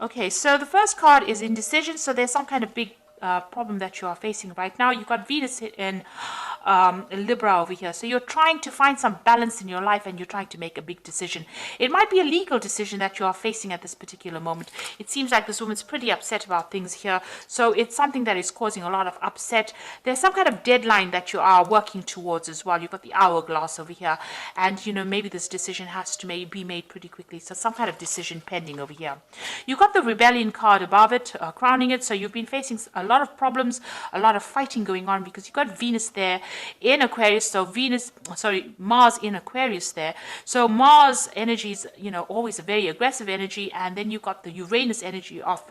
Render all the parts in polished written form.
Okay, so the first card is indecision. So there's some kind of big problem that you are facing right now. You've got Venus in Libra over here. So you're trying to find some balance in your life and you're trying to make a big decision. It might be a legal decision that you are facing at this particular moment. It seems like this woman's pretty upset about things here. So it's something that is causing a lot of upset. There's some kind of deadline that you are working towards as well. You've got the hourglass over here. And, you know, maybe this decision has to be made pretty quickly. So some kind of decision pending over here. You've got the rebellion card above it, crowning it. So you've been facing a lot of problems, a lot of fighting going on because you've got Venus there in Aquarius. So Mars in Aquarius there. So Mars energy is, you know, always a very aggressive energy. And then you've got the Uranus energy of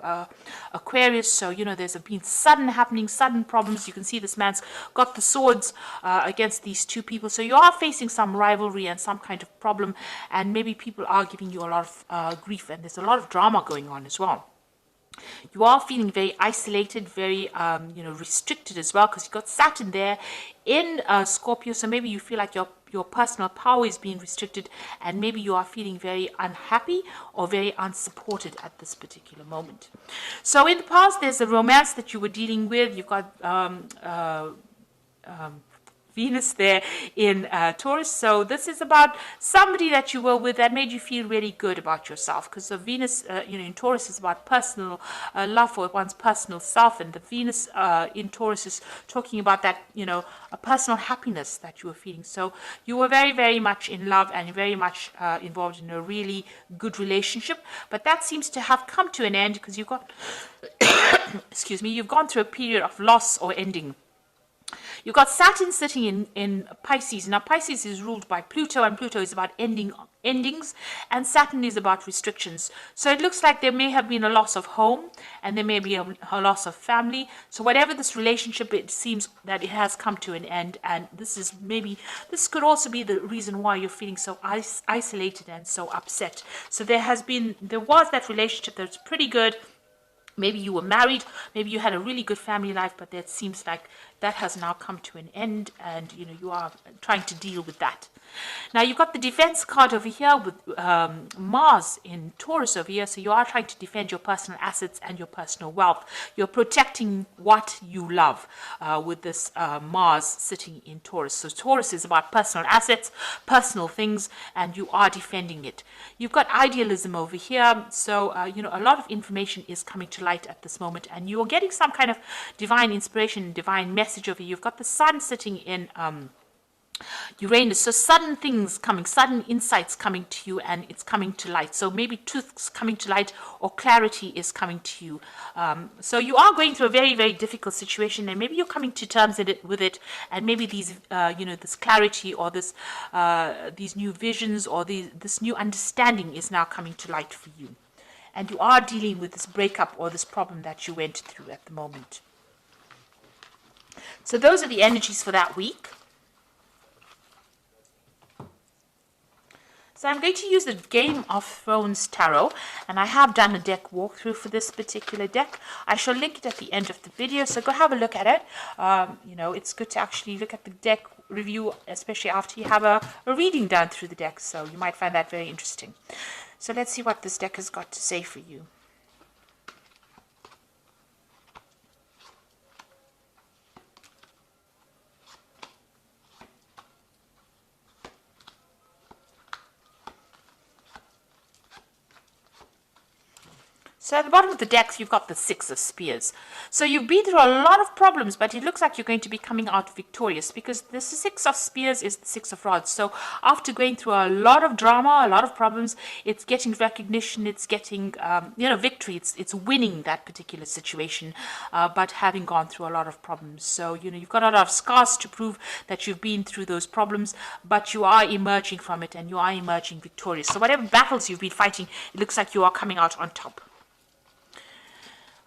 Aquarius. So, you know, there's been sudden problems. You can see this man's got the swords against these two people. So you are facing some rivalry and some kind of problem. And maybe people are giving you a lot of grief. And there's a lot of drama going on as well. You are feeling very isolated, very restricted as well, because you've got Saturn there in Scorpio. So maybe you feel like your personal power is being restricted, and maybe you are feeling very unhappy or very unsupported at this particular moment. So in the past, there's a romance that you were dealing with. You've got Venus there in Taurus. So this is about somebody that you were with that made you feel really good about yourself, because the Venus in Taurus is about personal love for one's personal self, and the Venus in Taurus is talking about that, a personal happiness that you were feeling. So you were very, very much in love and very much involved in a really good relationship, but that seems to have come to an end because you've got excuse me, you've gone through a period of loss or ending. You've got Saturn sitting in Pisces. Now, Pisces is ruled by Pluto, and Pluto is about endings, and Saturn is about restrictions. So it looks like there may have been a loss of home, and there may be a loss of family. So whatever this relationship, it seems that it has come to an end, and this could also be the reason why you're feeling so isolated and so upset. So there was that relationship that's pretty good. Maybe you were married, maybe you had a really good family life, but it seems like that has now come to an end, and you are trying to deal with that. Now you've got the defense card over here with Mars in Taurus over here. So you are trying to defend your personal assets and your personal wealth. You're protecting what you love with this Mars sitting in Taurus. So Taurus is about personal assets, personal things, and you are defending it. You've got idealism over here. So, a lot of information is coming to light at this moment, and you're getting some kind of divine inspiration, divine message over here. You've got the sun sitting in Uranus. So sudden things coming, sudden insights coming to you, and it's coming to light. So maybe truth's coming to light or clarity is coming to you. So you are going through a very, very difficult situation, and maybe you're coming to terms with it, and maybe these, this clarity or these new visions or this new understanding is now coming to light for you. And you are dealing with this breakup or this problem that you went through at the moment. So those are the energies for that week. So I'm going to use the Game of Thrones Tarot, and I have done a deck walkthrough for this particular deck. I shall link it at the end of the video, so go have a look at it. It's good to actually look at the deck review, especially after you have a reading done through the deck, so you might find that very interesting. So let's see what this deck has got to say for you. So at the bottom of the deck, you've got the Six of Spears. So you've been through a lot of problems, but it looks like you're going to be coming out victorious, because the Six of Spears is the Six of Rods. So after going through a lot of drama, a lot of problems, it's getting recognition, it's getting, victory. It's winning that particular situation, but having gone through a lot of problems. So, you've got a lot of scars to prove that you've been through those problems, but you are emerging from it, and you are emerging victorious. So whatever battles you've been fighting, it looks like you are coming out on top.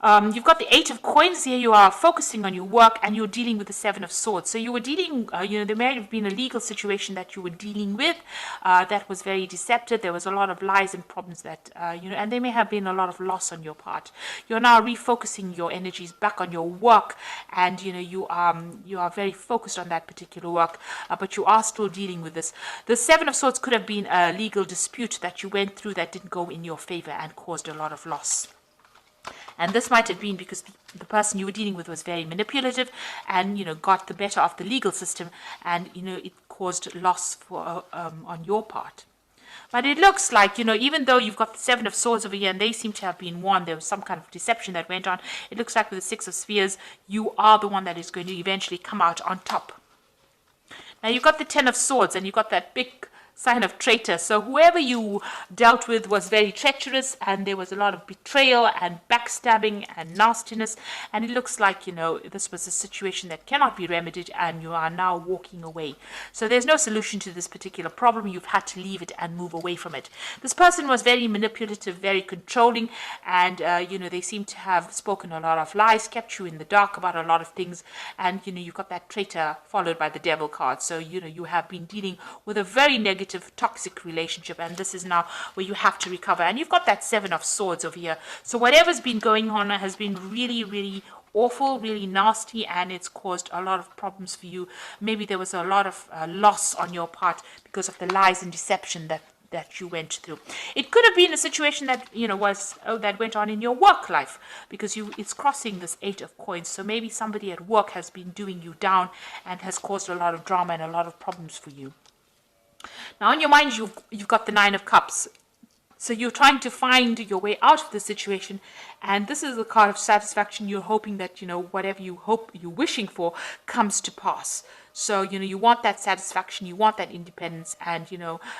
You've got the Eight of Coins here. You are focusing on your work, and you're dealing with the Seven of Swords. So you were dealing, there may have been a legal situation that you were dealing with that was very deceptive. There was a lot of lies and problems that, and there may have been a lot of loss on your part. You're now refocusing your energies back on your work, and, you are very focused on that particular work, but you are still dealing with this. The Seven of Swords could have been a legal dispute that you went through that didn't go in your favor and caused a lot of loss. And this might have been because the person you were dealing with was very manipulative and, got the better of the legal system, and, it caused loss for on your part. But it looks like, even though you've got the Seven of Swords over here and they seem to have been won, there was some kind of deception that went on. It looks like with the Six of Spears, you are the one that is going to eventually come out on top. Now you've got the Ten of Swords and you've got that big sign of traitor. So whoever you dealt with was very treacherous, and there was a lot of betrayal and backstabbing and nastiness. And it looks like, this was a situation that cannot be remedied and you are now walking away. So there's no solution to this particular problem. You've had to leave it and move away from it. This person was very manipulative, very controlling, and, they seem to have spoken a lot of lies, kept you in the dark about a lot of things. And, you've got that traitor followed by the devil card. So, you have been dealing with a very negative, toxic relationship, and this is now where you have to recover. And you've got that Seven of Swords over here. So whatever's been going on has been really, really awful, really nasty, and it's caused a lot of problems for you. Maybe there was a lot of loss on your part because of the lies and deception that you went through. It could have been a situation that that went on in your work life, because it's crossing this Eight of Coins. So maybe somebody at work has been doing you down and has caused a lot of drama and a lot of problems for you. Now, on your mind, you've got the Nine of Cups. So you're trying to find your way out of the situation. And this is the card of satisfaction. You're hoping that, whatever you're wishing for comes to pass. So, you want that satisfaction, you want that independence, and,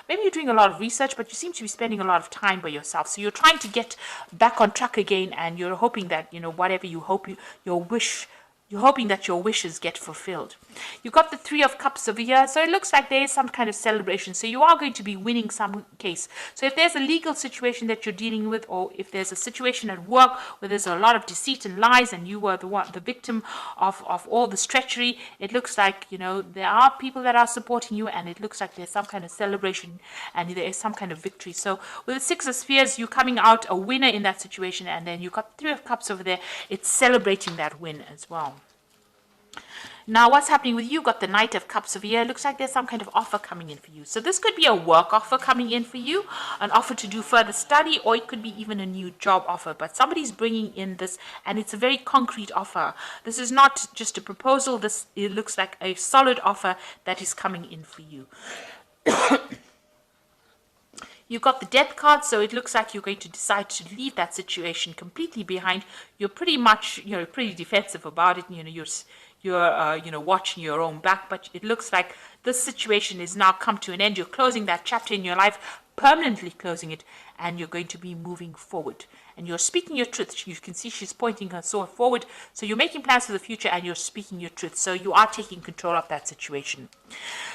maybe you're doing a lot of research, but you seem to be spending a lot of time by yourself. So you're trying to get back on track again, and you're hoping that, whatever you hope, you're hoping that your wishes get fulfilled. You've got the Three of Cups over here. So it looks like there is some kind of celebration. So you are going to be winning some case. So if there's a legal situation that you're dealing with, or if there's a situation at work where there's a lot of deceit and lies and you were the victim of all this treachery, it looks like, there are people that are supporting you, and it looks like there's some kind of celebration and there is some kind of victory. So with the Six of Spears, you're coming out a winner in that situation, and then you've got the Three of Cups over there. It's celebrating that win as well. Now, what's happening with you? Got the Knight of Cups over here. Looks like there's some kind of offer coming in for you. So this could be a work offer coming in for you, an offer to do further study, or it could be even a new job offer. But somebody's bringing in this, and it's a very concrete offer. This is not just a proposal. It looks like a solid offer that is coming in for you. You've got the Death card, so it looks like you're going to decide to leave that situation completely behind. You're pretty much, pretty defensive about it. You're watching your own back, but it looks like this situation is now come to an end. You're closing that chapter in your life, permanently closing it, and you're going to be moving forward. And you're speaking your truth. You can see she's pointing her sword forward. So you're making plans for the future and you're speaking your truth. So you are taking control of that situation.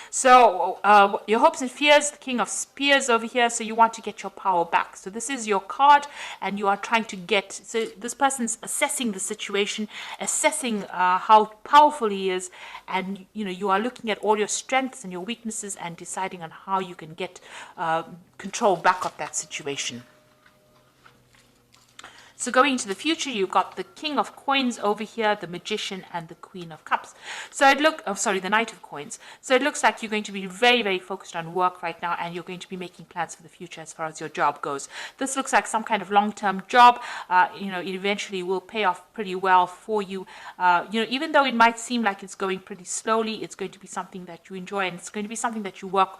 So your hopes and fears, the King of Spears over here. So you want to get your power back. So this is your card, and you are trying to get, so this person's assessing the situation, assessing how powerful he is. And, you are looking at all your strengths and your weaknesses and deciding on how you can get control back of that situation. So going into the future, you've got the King of Coins over here, the Magician, and the Queen of Cups. So the Knight of Coins. So it looks like you're going to be very, very focused on work right now, and you're going to be making plans for the future as far as your job goes. This looks like some kind of long-term job. It eventually will pay off pretty well for you. Even though it might seem like it's going pretty slowly, it's going to be something that you enjoy, and it's going to be something that you work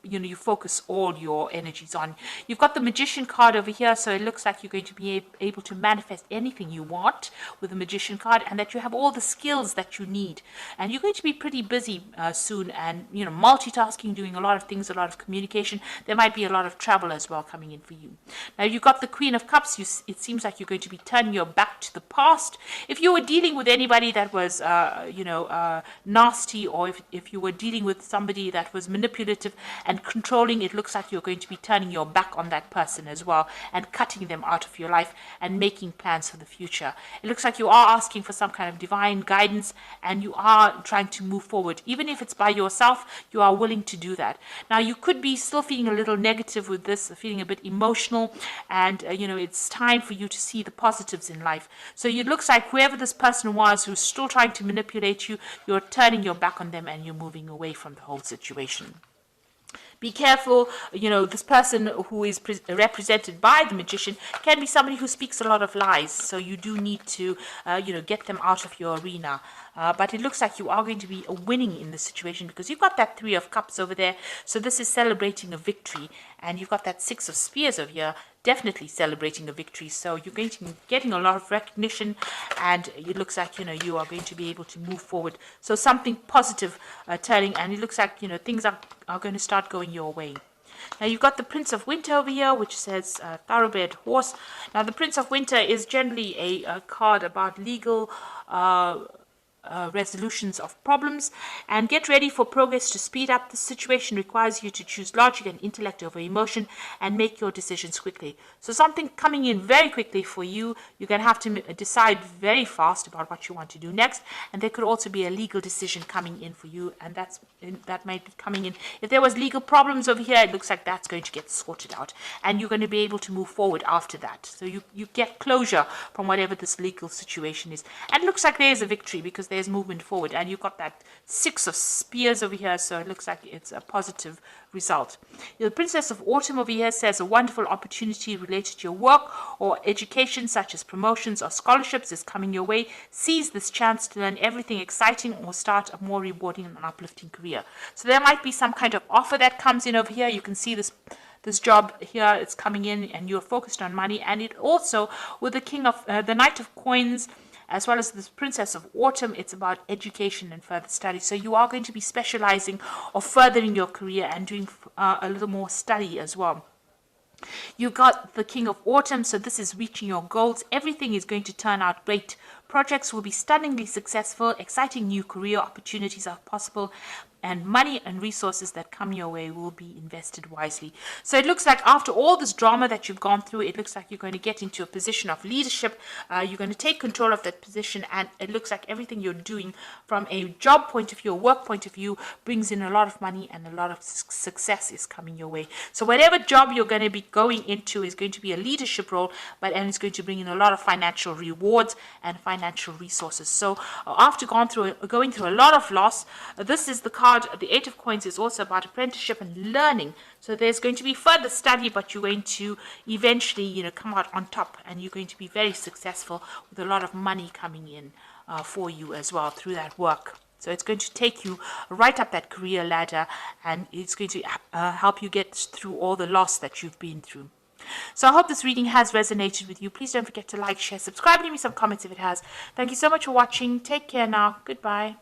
you focus all your energies on. You've got the Magician card over here, so it looks like you're going to be able to manifest anything you want with the Magician card, and that you have all the skills that you need. And you're going to be pretty busy soon, and multitasking, doing a lot of things, a lot of communication. There might be a lot of travel as well coming in for you. Now you've got the Queen of Cups. It seems like you're going to be turning your back to the past. If you were dealing with anybody that was nasty, or if you were dealing with somebody that was manipulative and controlling, it looks like you're going to be turning your back on that person as well and cutting them out of your life and making plans for the future. It looks like you are asking for some kind of divine guidance, and you are trying to move forward. Even if it's by yourself, you are willing to do that. Now, you could be still feeling a little negative with this, feeling a bit emotional, and it's time for you to see the positives in life. So it looks like whoever this person was who's still trying to manipulate you, you're turning your back on them and you're moving away from the whole situation. Be careful, this person who is represented by the magician can be somebody who speaks a lot of lies. So you do need to, get them out of your arena. But it looks like you are going to be winning in this situation because you've got that 3 of Cups over there. So this is celebrating a victory. And you've got that 6 of Spears over here, definitely celebrating a victory. So you're going to be getting a lot of recognition, and it looks like, you are going to be able to move forward. So something positive turning, and it looks like, things are going to start going your way. Now you've got the Prince of Winter over here, which says thoroughbred horse. Now the Prince of Winter is generally a card about legal resolutions of problems, and get ready for progress to speed up. The situation requires you to choose logic and intellect over emotion and make your decisions quickly. So something coming in very quickly for you. You're going to have to decide very fast about what you want to do next, and there could also be a legal decision coming in for you, and that might be coming in. If there was legal problems over here, it looks like that's going to get sorted out, and you're going to be able to move forward after that. So you get closure from whatever this legal situation is, and it looks like there's a victory because there's movement forward, and you've got that 6 of Spears over here, so it looks like it's a positive result. The Princess of Autumn over here says a wonderful opportunity related to your work or education, such as promotions or scholarships, is coming your way. Seize this chance to learn everything exciting or start a more rewarding and uplifting career. So there might be some kind of offer that comes in over here. You can see this job here, it's coming in, and you're focused on money. And it also, with the Knight of Coins, as well as this Princess of Autumn, it's about education and further study. So you are going to be specializing or furthering your career and doing a little more study as well. You've got the King of Autumn, so this is reaching your goals. Everything is going to turn out great. Projects will be stunningly successful. Exciting new career opportunities are possible, and money and resources that come your way will be invested wisely. So it looks like after all this drama that you've gone through, it looks like you're going to get into a position of leadership. You're going to take control of that position, and it looks like everything you're doing from a job point of view, a work point of view, brings in a lot of money, and a lot of success is coming your way. So whatever job you're going to be going into is going to be a leadership role, and it's going to bring in a lot of financial rewards and financial resources. So after going through a lot of loss, this is the card. The 8 of Coins is also about apprenticeship and learning. So there's going to be further study, but you're going to eventually, come out on top, and you're going to be very successful with a lot of money coming in for you as well through that work. So it's going to take you right up that career ladder, and it's going to help you get through all the loss that you've been through. So I hope this reading has resonated with you. Please don't forget to like, share, subscribe, leave me some comments if it has. Thank you so much for watching. Take care now. Goodbye.